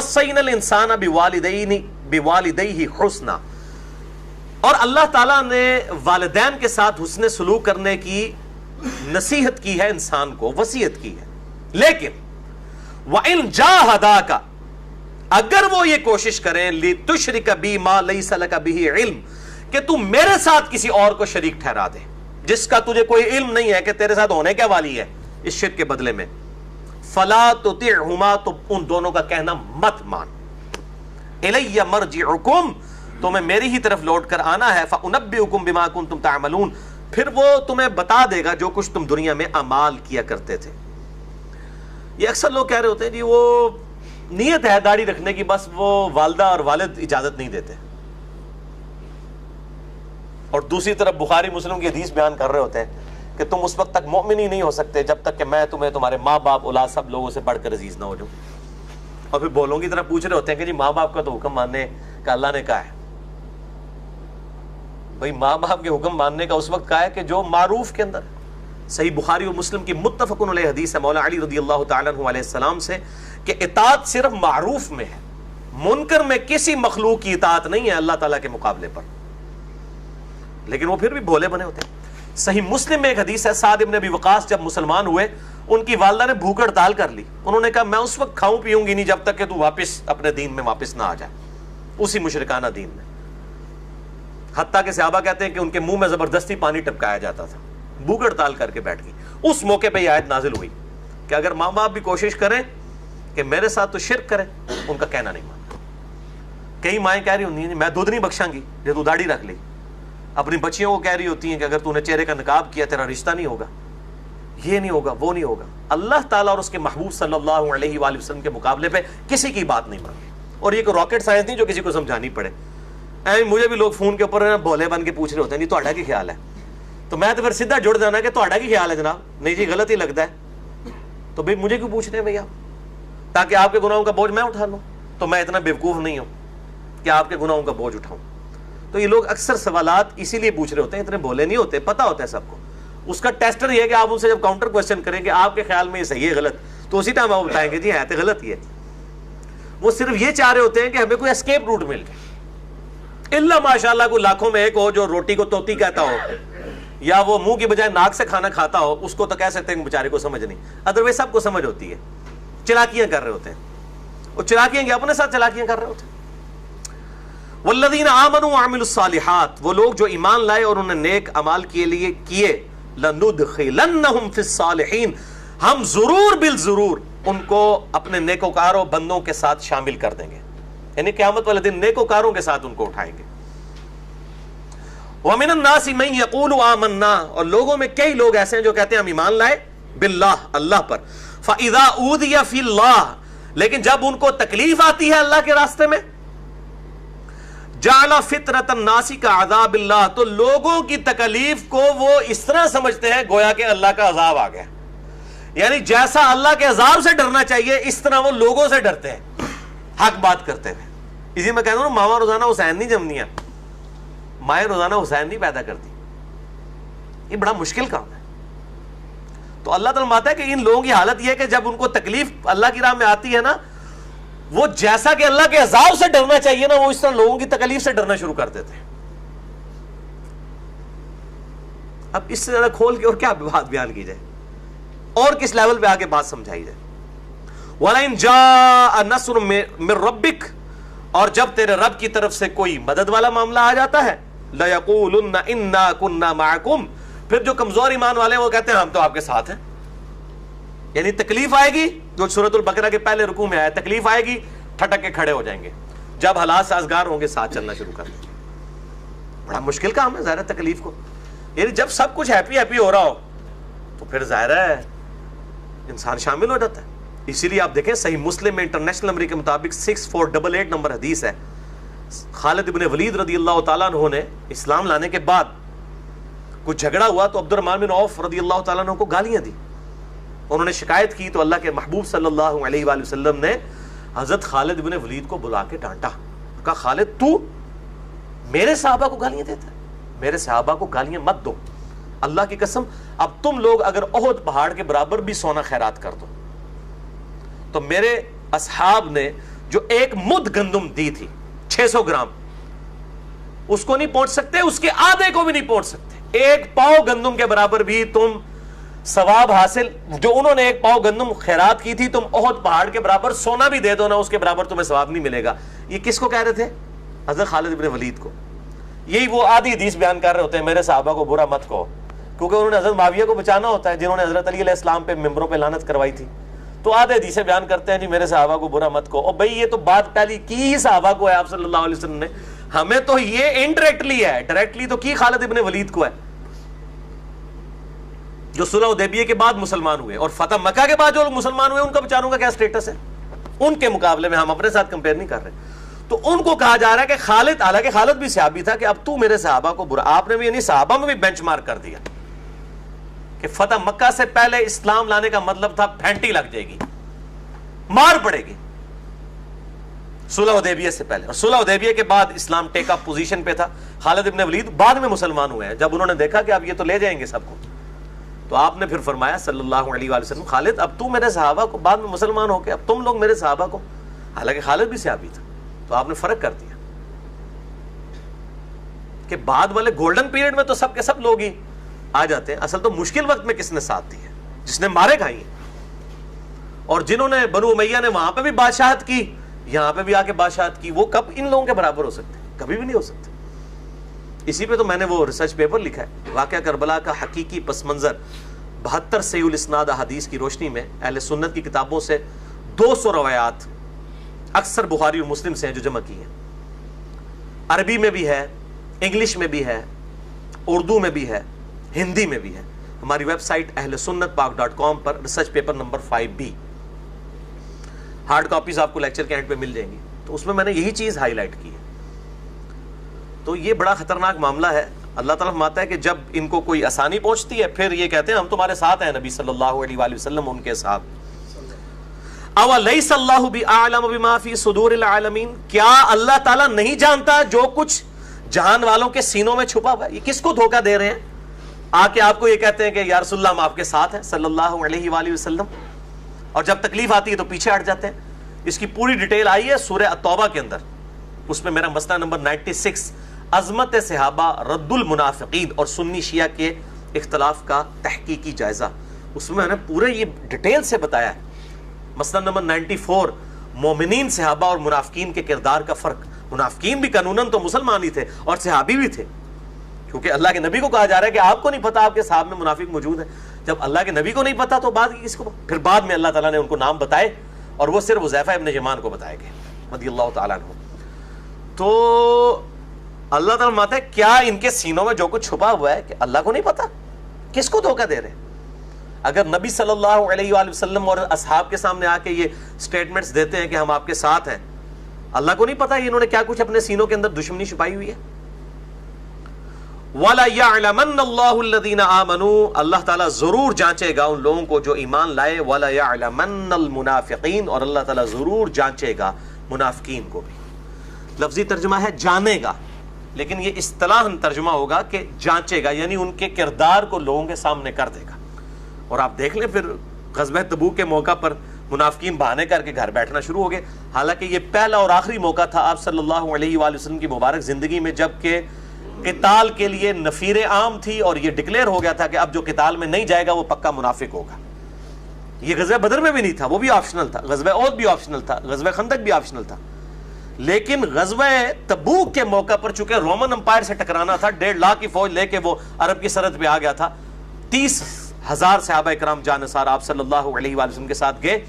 وَوَصَّيْنَا الْإِنسَانَ بِوَالِدَيْهِ حُسْنًا، اور اللہ تعالیٰ نے والدین کے ساتھ حسن سلوک کرنے کی نصیحت کی ہے، انسان کو وصیت کی ہے. لیکن وَإِن جَاهَدَاكَ، اگر وہ یہ کوشش کریں لِتُشْرِكَ بِي مَا لَيْسَ لَكَ بِهِ عِلْم، کہ تم میرے ساتھ کسی اور کو شریک ٹھہرا دے جس کا تجھے کوئی علم نہیں ہے کہ تیرے ساتھ ہونے کیا والی ہے اس شرک کے بدلے میں، فَلَا تُطِعْهُمَا، تو ان دونوں کا کہنا مت مان. إِلَيَّ مَرْجِعُكُمْ، تمہیں میری ہی طرف لوٹ کر آنا ہے. فَأُنَبِّئُكُمْ بِمَا كُنتُمْ تَعْمَلُونَ، پھر وہ تمہیں بتا دے گا جو کچھ تم دنیا میں اعمال کیا کرتے تھے. یہ اکثر لوگ کہہ رہے ہوتے ہیں جی وہ نیت ہے داڑھی رکھنے کی، بس وہ والدہ اور والد اجازت نہیں دیتے، اور دوسری طرف بخاری مسلم کی حدیث بیان کر رہے ہوتے ہیں کہ تم اس وقت تک مومن ہی نہیں ہو سکتے جب تک کہ میں تمہیں تمہارے ماں باپ اولاد سب لوگوں سے بڑھ کر عزیز نہ ہو جاؤں. اور پھر بولوں کی طرف پوچھ رہے ہوتے ہیں کہ جی ماں باپ کا تو حکم ماننے کا اللہ نے کہا ہے. بھائی ماں باپ کے حکم ماننے کا اس وقت کہا ہے کہ جو معروف کے اندر. صحیح بخاری و مسلم کی متفق علیہ حدیث ہے مولا علی رضی اللہ تعالیٰ عنہ علیہ السلام سے کہ اطاعت صرف معروف میں ہے، منکر میں کسی مخلوق کی اطاعت نہیں ہے اللہ تعالیٰ کے مقابلے پر. لیکن وہ پھر بھی بھولے بنے ہوتے ہیں. صحیح مسلم میں ایک حدیث ہے، سعد بن ابی وقاص جب مسلمان ہوئے ان کی والدہ نے بھوک ہڑتال کر لی. انہوں نے کہا میں اس وقت کھاؤں پیوں گی نہیں جب تک کہ تو واپس اپنے دین میں واپس نہ آ جائے، اسی مشرکانہ دین میں. حتیٰ کہ صحابہ کہتے ہیں کہ ان کے منہ میں زبردستی پانی ٹپکایا جاتا تھا. بھوک ہڑتال کر کے بیٹھ گئی. اس موقع پہ یہ آیت نازل ہوئی کہ اگر ماں باپ بھی کوشش کریں کہ میرے ساتھ تو شرک کریں، ان کا کہنا نہیں مانتا. کئی مائیں کہہ رہی ہوتی ہیں میں دودھ نہیں بخشاں گی جو تو داڑھی رکھ لی. اپنی بچیوں کو کہہ رہی ہوتی ہیں کہ اگر تو نے چہرے کا نقاب کیا تیرا رشتہ نہیں ہوگا، یہ نہیں ہوگا، وہ نہیں ہوگا. اللہ تعالیٰ اور اس کے محبوب صلی اللہ علیہ وآلہ وسلم کے مقابلے پہ کسی کی بات نہیں مانگی. اور یہ کوئی راکٹ سائنس نہیں جو کسی کو سمجھانی پڑے. مجھے بھی لوگ فون کے اوپر بھولے بن کے پوچھ رہے ہوتے ہیں جی تہاڈا کی خیال ہے، تو میں تو پھر سیدھا جڑ جانا کہ تہاڈا کی خیال ہے جناب. نہیں جی غلط ہی لگتا ہے. تو بھائی مجھے کیوں پوچھ رہے ہیں بھیا؟ تاکہ آپ کے گناہوں کا بوجھ میں اٹھا لوں. تو میں اتنا بیوقوف نہیں ہوں کہ آپ کے گناہوں کا بوجھ اٹھاؤں. تو یہ لوگ اکثر سوالات اسی لیے پوچھ رہے ہوتے ہیں، اتنے بھولے نہیں ہوتے، پتہ ہوتا ہے سب کو. اس کا ٹیسٹر یہ ہے کہ آپ ان سے جب کاؤنٹر کوشچن کریں کہ آپ کے خیال میں یہ صحیح ہے غلط، تو اسی ٹائم آپ بتائیں گے جی ہے تو غلط ہی ہے. وہ صرف یہ چاہ رہے ہوتے ہیں کہ ہمیں کوئی اسکیپ روٹ مل جائے. اللہ ماشاءاللہ کوئی لاکھوں میں ایک ہو جو روٹی کو توتی کہتا ہو یا وہ منہ کی بجائے ناک سے کھانا کھاتا ہو، اس کو تو کہہ سکتے ہیں بیچارے کو سمجھ نہیں. ادروائز سب کو سمجھ ہوتی ہے. چلاکیاں کر رہے ہوتے ہیں، وہ چلاکیاں کیا اپنے ساتھ چلاکیاں کر رہے ہوتے ہیں. والذین آمنوا وعملوا الصالحات، وہ لوگ جو ایمان لائے اور انہوں نے نیک اعمال کے لیے کیے، لندخلنہم فی الصالحین، ہم ضرور بالضرور ان کو اپنے نیکوکاروں بندوں کے ساتھ شامل کر دیں گے. یعنی قیامت والے دن نیکوکاروں کے ساتھ ان کو اٹھائیں گے. وَمِنَ النَّاسِ مَن يَقُولُ آمَنَّا، اور لوگوں میں کئی لوگ ایسے ہیں جو کہتے ہیں ہم ایمان لائے باللہ، اللہ پر. فَإِذَا أُوذِيَ فِي اللَّهِ، لیکن جب ان کو تکلیف آتی ہے اللہ کے راستے میں، جَعْلَ فِطْرَةَ النَّاسِ كَعَذَابِ اللَّهِ، تو لوگوں کی تکلیف کو وہ اس طرح سمجھتے ہیں گویا کہ اللہ کا عذاب آ گیا. یعنی جیسا اللہ کے عذاب سے ڈرنا چاہیے اس طرح وہ لوگوں سے ڈرتے ہیں حق بات کرتے ہوئے. اسی میں کہتا ہوں ماما روزانہ حسین نہیں جمنیاں، مائیں روزانہ حسین نہیں پیدا کرتی. یہ بڑا مشکل کام ہے. تو اللہ تعالیٰ ماتا ہے کہ ان لوگوں کی حالت یہ ہے کہ جب ان کو تکلیف اللہ کی راہ میں آتی ہے نا، وہ جیسا کہ اللہ کے عذاب سے ڈرنا چاہیے نا، وہ اس طرح لوگوں کی تکلیف سے ڈرنا شروع کر دیتے ہیں. اب اس سے زیادہ کھول کے اور کیا بات بیان کی جائے، اور کس لیول پہ آگے بات سمجھائی جائے. وَلَئِن جَاءَ نَصْرٌ مِّن رَبِّكَ، اور جب تیرے رب کی طرف سے کوئی مدد والا معاملہ آ جاتا ہے، لَيَقُولُنَّ إِنَّا كُنَّا مَعَكُمْ، پھر جو کمزور ایمان والے ہیں وہ کہتے ہیں ہم تو آپ کے ساتھ ہیں. یعنی تکلیف آئے گی، جو سورۃ البقرہ کے پہلے رکوع میں آیا، تکلیف آئے گی ٹھٹک کے کھڑے ہو جائیں گے. جب حالات سازگار ہوں گے ساتھ چلنا شروع کر دیں گے. بڑا مشکل کام ہے ظاہر ہے تکلیف کو. یعنی جب سب کچھ ہیپی ہیپی ہو رہا ہو تو پھر ظاہر ہے انسان شامل ہو جاتا ہے. اسی لیے آپ دیکھیں صحیح مسلم میں انٹرنیشنل نمبر کے مطابق 6488 نمبر حدیث ہے. خالد ابن ولید رضی اللہ تعالیٰ عنہ نے اسلام لانے کے بعد کچھ جھگڑا ہوا تو عبد الرحمن بن عوف رضی اللہ تعالیٰ عنہ کو گالیاں دی. انہوں نے شکایت کی تو اللہ کے محبوب صلی اللہ علیہ وآلہ وسلم نے حضرت خالد ابن ولید کو بلا کے ڈانٹا. کہا خالد تو میرے صحابہ کو گالیاں دیتا ہے، میرے صحابہ کو گالیاں مت دو. اللہ کی قسم اب تم لوگ اگر احد پہاڑ کے برابر بھی سونا خیرات کر دو تو میرے اصحاب نے جو ایک مد گندم دی تھی 600 گرام، اس کو نہیں پہنچ سکتے، اس کے آدھے کو بھی نہیں پہنچ سکتے. ایک پاؤ گندم کے برابر بھی تم ثواب حاصل، جو انہوں نے ایک پاؤ گندم خیرات کی تھی، تم احد پہاڑ کے برابر سونا بھی دے دو نا، اس کے برابر تمہیں ثواب نہیں ملے گا. یہ کس کو کہہ رہے تھے؟ حضرت خالد بن ولید کو. یہی وہ آدھی حدیث بیان کر رہے ہوتے ہیں میرے صحابہ کو برا مت کہو، کیونکہ انہوں نے حضرت معاویہ کو بچانا ہوتا ہے جنہوں نے حضرت علی علیہ السلام پہ ممبروں پہ لعنت کروائی تھی. تو آدھے حدیثیں بیان کرتے ہیں جی میرے صحابہ کو برا مت کہو. اور بھائی یہ تو بات پہلی کی صحابہ کو ہے آپ صلی اللہ علیہ وسلم نے، ہمیں تو یہ انڈائریکٹلی ہے، ڈائریکٹلی تو کی خالد ابن ولید کو ہے جو صلح حدیبیہ کے بعد مسلمان ہوئے، اور فتح مکہ کے بعد جو لوگ مسلمان ہوئے ان کا بیچاروں کا کیا سٹیٹس ہے، ان کے مقابلے میں ہم اپنے ساتھ کمپیئر نہیں کر رہے. تو ان کو کہا جا رہا ہے کہ خالد، حالانکہ خالد بھی صحابی تھا، کہ اب تو میرے صحابہ کو برا، آپ نے بھی یعنی صحابہ میں بھی بینچ مارک کر دیا کہ فتح مکہ سے پہلے اسلام لانے کا مطلب تھا پھینٹی لگ جائے گی، مار پڑے گی صلح حدیبیہ سے پہلے، اور صلح حدیبیہ کے بعد اسلام ٹیک اپ پوزیشن پہ تھا. خالد ابن ولید بعد میں مسلمان ہوئے ہیں، جب انہوں نے دیکھا کہ اب یہ تو لے جائیں گے سب کو، تو آپ نے پھر فرمایا صلی اللہ علیہ وآلہ وسلم، خالد اب تو میرے صحابہ کو، بعد میں مسلمان ہو کے اب تم لوگ میرے صحابہ کو، حالانکہ خالد بھی صحابی تھا، تو آپ نے فرق کر دیا کہ بعد والے گولڈن پیریڈ میں تو سب کے سب لوگ ہی آ جاتے ہیں، اصل تو مشکل وقت میں کس نے ساتھ دی ہے؟ جس نے مارے کھائی ہیں، اور جنہوں نے بنو امیہ نے وہاں پہ بھی بادشاہت کی، یہاں پہ بھی آ کے بادشاہت کی، وہ کب ان لوگوں کے برابر ہو سکتے ہیں؟ کبھی بھی نہیں ہو سکتے. اسی پہ تو میں نے وہ ریسرچ پیپر لکھا ہے، واقعہ کربلا کا حقیقی پس منظر 72 صحیح الاسناد احادیث کی روشنی میں اہل سنت کی کتابوں سے 200 روایات اکثر بخاری اور مسلم سے ہیں جو جمع کی ہیں. عربی میں بھی ہے، انگلش میں بھی ہے، اردو میں بھی ہے، ہندی میں بھی ہے. ہماری ویب سائٹ اہل سنت پاک.com پر research paper number 5B، hard copies آپ کو لیکچر کے اینڈ پہ مل جائیں گی. تو اس میں میں نے یہی چیز ہائی لائٹ کی ہے. تو یہ بڑا خطرناک معاملہ ہے. اللہ تعالیٰ فرماتا ہے کہ جب ان کو کوئی آسانی پہنچتی ہے پھر یہ کہتے ہیں ہم تمہارے ساتھ ہیں، نبی صلی اللہ علیہ وآلہ وسلم ان کے ساتھ. اَوَلَيْسَ اللَّهُ بِأَعْلَمَ بِمَا فِي صُدُورِ الْعَالَمِينَ، کیا اللہ تعالیٰ نہیں جانتا جو کچھ جہان والوں کے سینوں میں چھپا ہوا ہے؟ یہ کس کو دھوکہ دے رہے ہیں؟ آ کے آپ کو یہ کہتے ہیں کہ یا رسول اللہ ہم آپ کے ساتھ ہیں صلی اللہ علیہ وآلہ وسلم، اور جب تکلیف آتی ہے تو پیچھے ہٹ جاتے ہیں. اس کی پوری ڈیٹیل آئی ہے سورہ التوبہ کے اندر، اس میں میرا مسئلہ نمبر 96 عظمت صحابہ، رد المنافقین اور سنی شیعہ کے اختلاف کا تحقیقی جائزہ، اس میں نے پورے یہ ڈیٹیل سے بتایا ہے. مسئلہ نمبر 94 مومنین صحابہ اور منافقین کے کردار کا فرق. منافقین بھی قانوناً تو مسلمان ہی تھے اور صحابی بھی تھے، کیونکہ اللہ کے نبی کو کہا جا رہا ہے کہ آپ کو نہیں پتا آپ کے صحابہ میں منافق موجود ہیں. جب اللہ کے نبی کو نہیں پتا تو بعد کس کو؟ پھر بعد میں اللہ تعالیٰ نے ان کو نام بتائے، اور وہ صرف حذیفہ ابن یمان کو بتائے گئے رضی اللہ تعالیٰ عنہ. تو اللہ تعالیٰ فرماتا ہے کیا ان کے سینوں میں جو کچھ چھپا ہوا ہے کہ اللہ کو نہیں پتا؟ کس کو دھوکہ دے رہے ہیں؟ اگر نبی صلی اللہ علیہ وآلہ وسلم اور اصحاب کے سامنے آ کے یہ سٹیٹمنٹس دیتے ہیں کہ ہم آپ کے ساتھ ہیں، اللہ کو نہیں پتا انہوں نے کیا کچھ اپنے سینوں کے اندر دشمنی چھپائی ہوئی ہے؟ وَلَا يَعْلَمَنَّ اللَّهُ الَّذِينَ آمَنُوا، اللہ تعالیٰ ضرور جانچے گا ان لوگوں کو جو ایمان لائے. وَلَا يَعْلَمَنَّ الْمُنَافِقِينَ، اور اللہ تعالیٰ ضرور جانچے گا منافقین کو بھی. لفظی ترجمہ ہے جانے گا، لیکن یہ اصطلاحاً ترجمہ ہوگا کہ جانچے گا، یعنی ان کے کردار کو لوگوں کے سامنے کر دے گا. اور آپ دیکھ لیں پھر غزوہ تبوک کے موقع پر منافقین بہانے کر کے گھر بیٹھنا شروع ہو گئے، حالانکہ یہ پہلا اور آخری موقع تھا آپ صلی اللہ علیہ وآلہ وسلم کی مبارک زندگی میں جب کہ قتال کے لیے نفیر عام تھی، اور یہ ڈکلیئر ہو گیا تھا کہ اب جو قتال میں نہیں جائے گا وہ پکا منافق ہوگا. یہ غزوہ بدر میں بھی نہیں تھا، وہ بھی آپشنل تھا، غزوہ احد بھی آپشنل تھا، غزوہ خندق بھی آپشنل تھا. لیکن غزوہ تبوک کے موقع پر چونکہ رومن امپائر سے ٹکرانا تھا، 1.5 لاکھ کی فوج لے کے وہ عرب کی سرحد پہ آ گیا تھا، 30,000 صحابہ کرام جانثار آپ صلی اللہ علیہ وآلہ وسلم کے ساتھ گئے.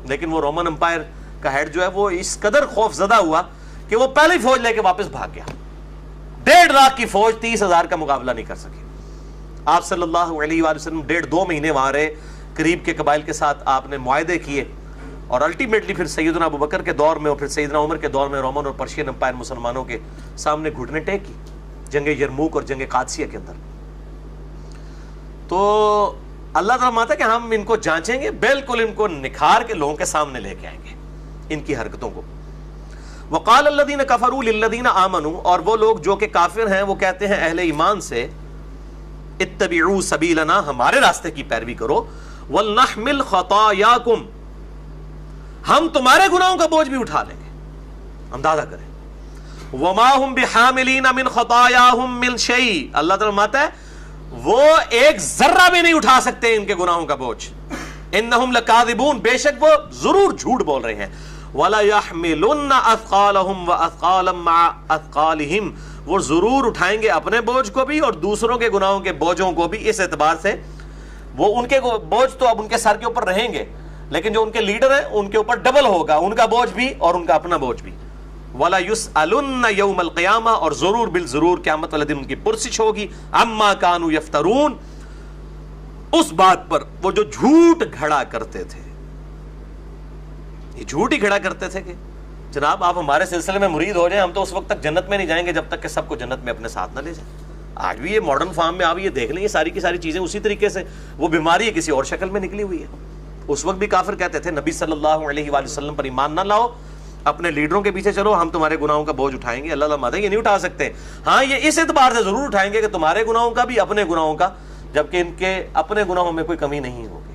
لیکن وہ رومن امپائر کا ہیڈ جو ہے وہ اس قدر خوف زدہ ہوا کہ وہ پہلی فوج لے کے واپس بھاگ گیا. 1.5 لاکھ کی فوج 30,000 کا مقابلہ نہیں کر سکی. آپ صلی اللہ علیہ وآلہ وسلم 1.5-2 مہینے وہاں رہے، قریب کے قبائل کے ساتھ آپ نے معاہدے کیے، اور الٹیمیٹلی پھر سیدنا ابو بکر کے دور میں اور پھر سیدنا عمر کے دور میں رومن اور پرشین امپائر مسلمانوں کے سامنے گھٹنے ٹیک کی جنگ یرموک اور جنگ قادسیہ کے اندر. تو اللہ تعالیٰ مانتا ہے کہ ہم ان کو جانچیں گے، بالکل ان کو نکھار کے لوگوں کے سامنے لے کے آئیں گے ان کی حرکتوں کو. وقال الذین کفروا للذین آمنوا، اور وہ لوگ جو کہ کافر ہیں وہ کہتے ہیں اہل ایمان سے، اتبعوا سبیلنا، ہمارے راستے کی پیروی کرو، ولنحمل خطایاکم، ہم تمہارے گناہوں کا بوجھ بھی اٹھا لیں گے. اندازہ کریں. وما هم بحاملین من خطاياهم من شيء, اللہ تعالیٰ فرماتا ہے وہ ایک ذرہ بھی نہیں اٹھا سکتے ان کے گناہوں کا بوجھ. انہم لکاذبون, بے شک وہ ضرور جھوٹ بول رہے ہیں. ولا يحملن اثقالهم واثقالا مع اثقالهم, وہ ضرور اٹھائیں گے اپنے بوجھ کو بھی اور دوسروں کے گناہوں کے بوجھوں کو بھی. اس اعتبار سے وہ ان کے بوجھ تو اب ان کے سر کے اوپر رہیں گے, لیکن جو ان کے لیڈر ہیں ان کے اوپر ڈبل ہوگا, ان کا بوجھ بھی اور ان کا اپنا بوجھ بھی. وَلَا يُسْأَلُنَّ يَوْمَ الْقِيَامَةِ, اور ضرور بالضرور قیامت والے دن ان کی پرسش ہوگی. عَمَّا كَانُوا يَفْتَرُونَ, اس بات پر وہ جو جھوٹ گھڑا کرتے تھے. یہ جھوٹ ہی گھڑا کرتے تھے کہ جناب آپ ہمارے سلسلے میں مرید ہو جائیں, ہم تو اس وقت تک جنت میں نہیں جائیں گے جب تک کہ سب کو جنت میں اپنے ساتھ نہ لے جائیں. آج بھی یہ ماڈرن فارم میں آپ یہ دیکھ لیں, یہ ساری کی ساری چیزیں اسی طریقے سے, وہ بیماری ہے کسی اور شکل میں نکلی ہوئی ہے. اس وقت بھی کافر کہتے تھے نبی صلی اللہ علیہ وآلہ وسلم پر ایمان نہ لاؤ, اپنے لیڈروں کے پیچھے چلو, ہم تمہارے گناہوں کا بوجھ اٹھائیں گے. اللہ تعالیٰ یہ نہیں اٹھا سکتے. ہاں یہ اس اعتبار سے ضرور اٹھائیں گے کہ تمہارے گناہوں کا بھی اپنے گناہوں کا, جبکہ ان کے اپنے گناہوں میں کوئی کمی نہیں ہوگی.